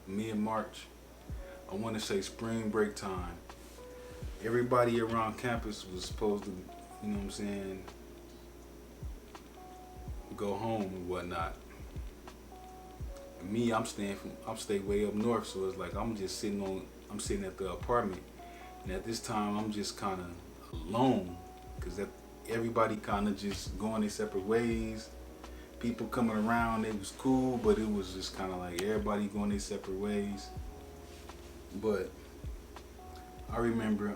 mid-March. I want to say spring break time. Everybody around campus was supposed to, you know what I'm saying, go home and whatnot. And me, I'm stay way up north, so it's like I'm sitting at the apartment, and at this time I'm just kind of alone, cause that everybody kind of just going their separate ways. People coming around, it was cool, but it was just kind of like everybody going their separate ways. But I remember,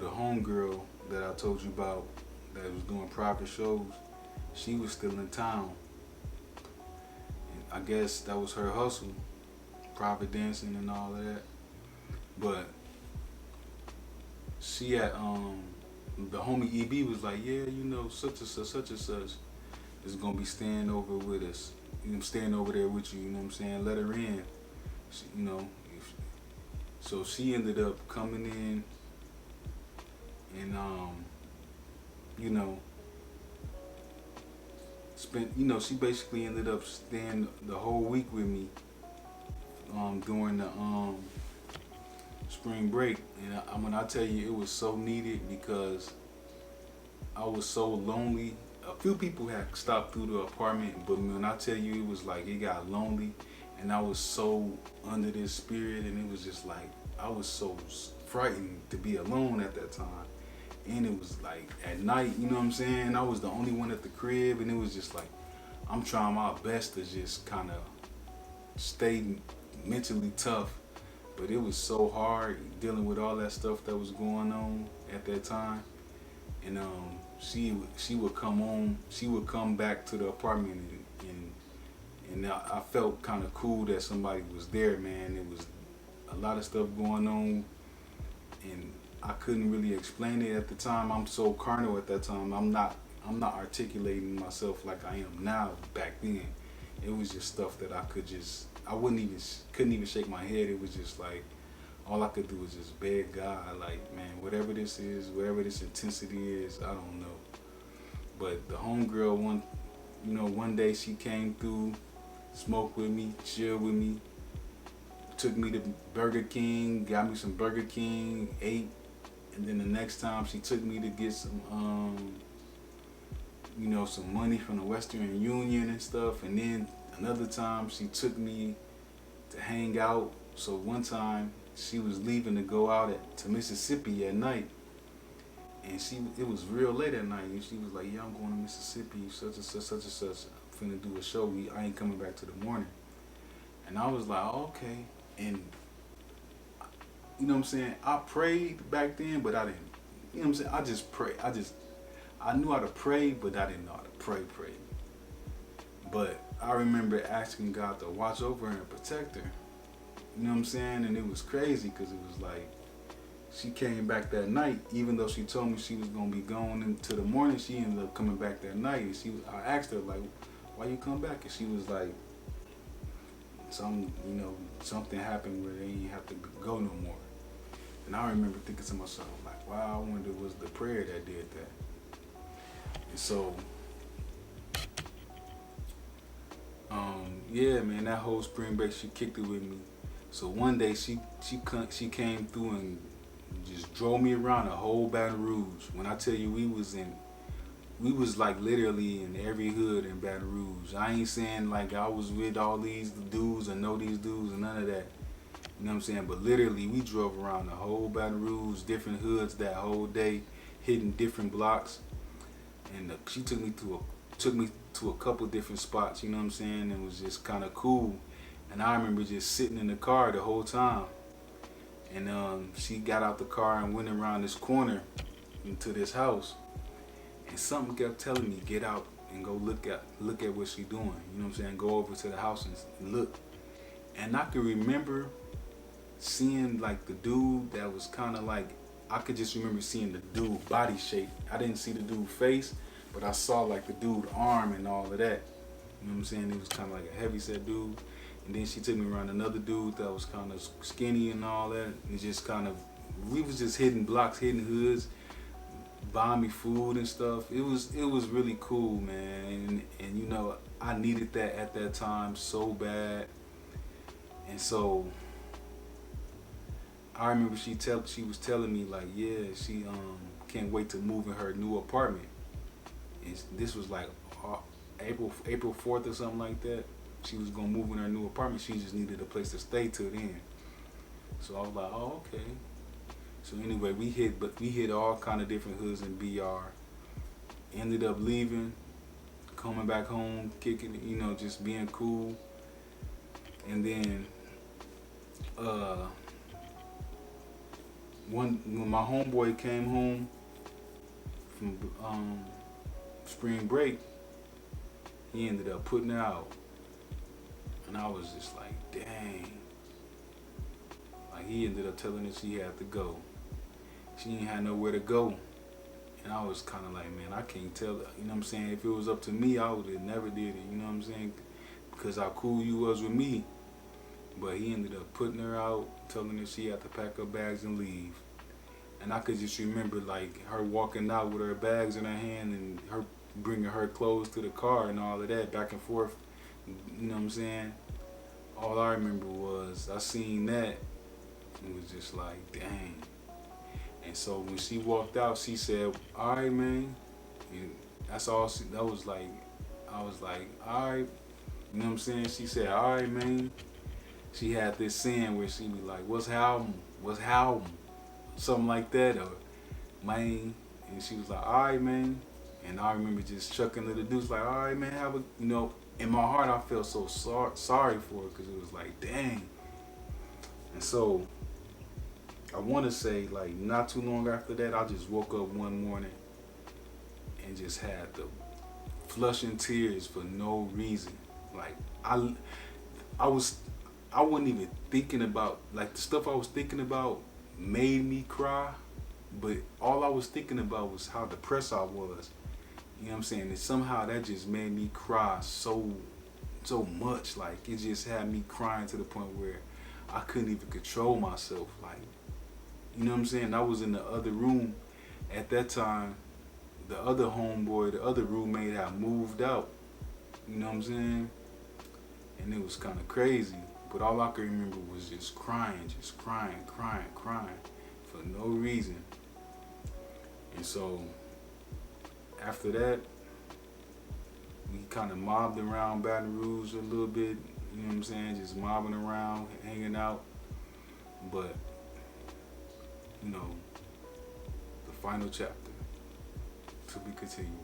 the homegirl that I told you about that was doing private shows, she was still in town. And I guess that was her hustle, private dancing and all of that. But she had, the homie EB was like, yeah, such and such is gonna be staying over with us. Staying over there with you, you know what I'm saying? Let her in. She, so she ended up coming in and you know, she basically ended up staying the whole week with me during the spring break. And when I tell you, it was so needed because I was so lonely. A few people had stopped through the apartment, but when I tell you, it was like it got lonely, and I was so under this spirit, and it was just like I was so frightened to be alone at that time. And it was like at night, you know what I'm saying? I was the only one at the crib, and it was just like I'm trying my best to just kind of stay mentally tough, but it was so hard dealing with all that stuff that was going on at that time. And she would come home, she would come back to the apartment, and I felt kind of cool that somebody was there, man. It was a lot of stuff going on, and I couldn't really explain it at the time. I'm so carnal at that time. I'm not articulating myself like I am now. Back then, it was just stuff that I couldn't even shake my head. It was just like all I could do was just beg God, like, man, whatever this is, whatever this intensity is, I don't know. But the homegirl, one day she came through, smoked with me, chilled with me, took me to Burger King, got me some Burger King, ate, and then the next time she took me to get some, some money from the Western Union and stuff, and then another time she took me to hang out. So one time she was leaving to go out to Mississippi at night, and it was real late at night, and she was like, yeah, I'm going to Mississippi, such and such, such and such. I'm finna do a show. I ain't coming back to the morning. And I was like, oh, okay. And you know what I'm saying? I prayed back then, but I didn't. You know what I'm saying? I just pray. I knew how to pray, but I didn't know how to pray. But I remember asking God to watch over her and protect her. You know what I'm saying? And it was crazy because it was like she came back that night, even though she told me she was gonna be going into the morning. She ended up coming back that night, and I asked her like, "Why you come back?" And she was like, something happened where they didn't have to go no more. And I remember thinking to myself like, wow, I wonder was the prayer that did that. And so, yeah, man, that whole spring break she kicked it with me. So one day she came through and just drove me around the whole Baton Rouge. When I tell you we was like literally in every hood in Baton Rouge. I ain't saying like I was with all these dudes or know these dudes and none of that. You know what I'm saying? But literally we drove around the whole Baton Rouge, different hoods that whole day, hitting different blocks. And she took me to a couple different spots, you know what I'm saying? It was just kind of cool. And I remember just sitting in the car the whole time. And she got out the car and went around this corner into this house. And something kept telling me, get out and go look at what she doing. You know what I'm saying? Go over to the house and look. And I could remember seeing like the dude that was kind of like, I could just remember seeing the dude body shape. I didn't see the dude face, but I saw like the dude arm and all of that. You know what I'm saying? It was kind of like a heavy-set dude. And then she took me around another dude that was kind of skinny and all that. And just kind of, we was just hitting blocks, hitting hoods, buying me food and stuff. It was really cool, man. And I needed that at that time so bad. And so I remember she was telling me like, yeah, she can't wait to move in her new apartment. And this was like April 4th or something like that. She was gonna move in her new apartment. She just needed a place to stay till then. So I was like, oh, okay. So anyway, we hit all kind of different hoods in BR. Ended up leaving, coming back home, kicking it, just being cool. And then when my homeboy came home from spring break, he ended up putting her out, and I was just like, dang. Like he ended up telling her she had to go. She ain't had nowhere to go. And I was kind of like, man, I can't tell her. You know what I'm saying? If it was up to me, I would have never did it. You know what I'm saying? Because how cool you was with me. But he ended up putting her out, telling her she had to pack her bags and leave. And I could just remember like her walking out with her bags in her hand and her bringing her clothes to the car and all of that, back and forth. You know what I'm saying? All I remember was I seen that and was just like, dang. And so when she walked out, she said, all right, man. And that's all that was like, I was like, all right. You know what I'm saying? She said, all right, man. She had this saying where she'd be like, what's happening? What's happening? Something like that, or man. And she was like, all right, man. And I remember just chucking to the dudes like, all right, man, have a, in my heart, I felt so sorry for her because it was like, dang. And so I want to say, like, not too long after that, I just woke up one morning and just had the flushing tears for no reason. Like, I wasn't even thinking about, like, the stuff I was thinking about made me cry, but all I was thinking about was how depressed I was. You know what I'm saying? And somehow that just made me cry so much. Like, it just had me crying to the point where I couldn't even control myself. Like, you know what I'm saying? I was in the other room at that time. The other homeboy, the other roommate had moved out. You know what I'm saying? And it was kind of crazy. But all I could remember was just crying for no reason. And so after that, we kind of mobbed around Baton Rouge a little bit. You know what I'm saying? Just mobbing around, hanging out. But, the final chapter to be continued.